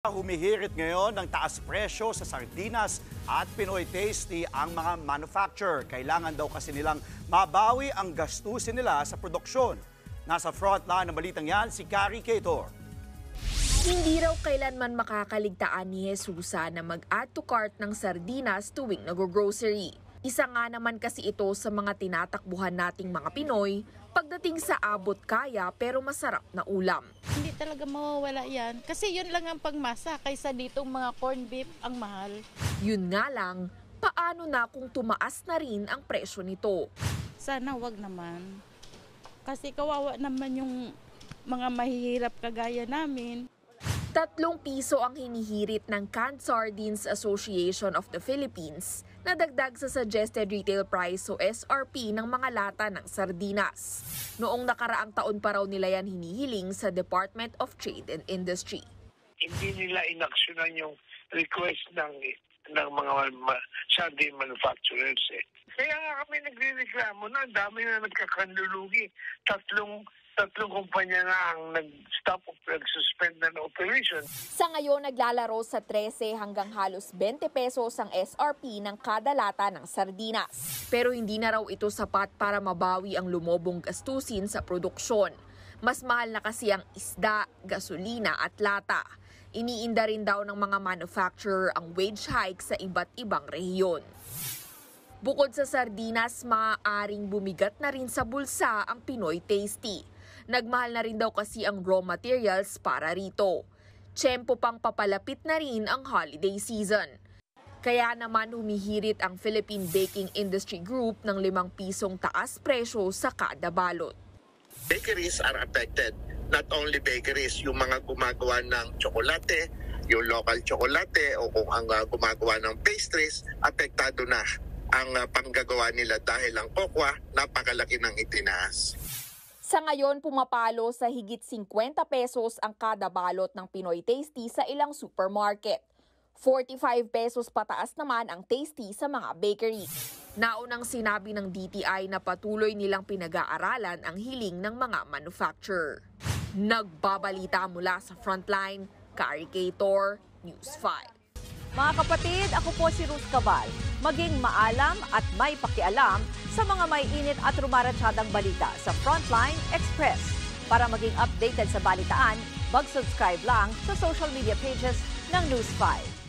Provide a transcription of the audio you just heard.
Humihirit ngayon ng taas presyo sa sardinas at Pinoy Tasty ang mga manufacturer. Kailangan daw kasi nilang mabawi ang gastusin nila sa produksyon. Nasa frontline ng balitang yan si Carrie Cator. Hindi raw kailanman makakaligtaan ni Jesusa na mag-add to cart ng sardinas tuwing nag-grocery. Isa nga naman kasi ito sa mga tinatakbuhan nating mga Pinoy pagdating sa abot kaya pero masarap na ulam. Hindi talaga mawawala yan kasi yun lang ang pagmasa kaysa ditong mga corned beef ang mahal. Yun nga lang, paano na kung tumaas na rin ang presyo nito? Sana wag naman kasi kawawa naman yung mga mahihirap kagaya namin. 3 piso ang hinihirit ng Canned Sardines Association of the Philippines na dagdag sa suggested retail price o SRP ng mga lata ng sardinas. Noong nakaraang taon pa raw nila yan hinihiling sa Department of Trade and Industry. Hindi nila inaksyonan yung request ng mga sardine manufacturers. Kaya nga kami nagrereklamo na ang dami na nagkakanlulugi. Tatlong kumpanya na ang nag-stop o nag-suspend na operation. Sa ngayon, naglalaro sa 13 hanggang halos 20 pesos ang SRP ng kada lata ng sardinas. Pero hindi na raw ito sapat para mabawi ang lumobong gastusin sa produksyon. Mas mahal na kasi ang isda, gasolina at lata. Iniinda rin daw ng mga manufacturer ang wage hike sa iba't ibang rehiyon. Bukod sa sardinas, maaaring bumigat na rin sa bulsa ang Pinoy Tasty. Nagmahal na rin daw kasi ang raw materials para rito. Tiyempo pang papalapit na rin ang holiday season. Kaya naman humihirit ang Philippine Baking Industry Group ng 5 pisong taas presyo sa kada balot. Bakeries are affected. Not only bakeries, yung mga gumagawa ng tsokolate, yung local tsokolate o kung ang gumagawa ng pastries, apektado na ang panggagawa nila dahil ang kokwa, napakalaki ng itinaas. Sa ngayon, pumapalo sa higit 50 pesos ang kada balot ng Pinoy Tasty sa ilang supermarket. 45 pesos pataas naman ang Tasty sa mga bakery. Naunang sinabi ng DTI na patuloy nilang pinag-aaralan ang hiling ng mga manufacturer. Nagbabalita mula sa Frontline, Carrie Cator, News 5. Mga kapatid, ako po si Ruth Cabal. Maging maalam at may pakialam sa mga may init at rumaratsyadang balita sa Frontline Express. Para maging updated sa balitaan, mag-subscribe lang sa social media pages ng News 5.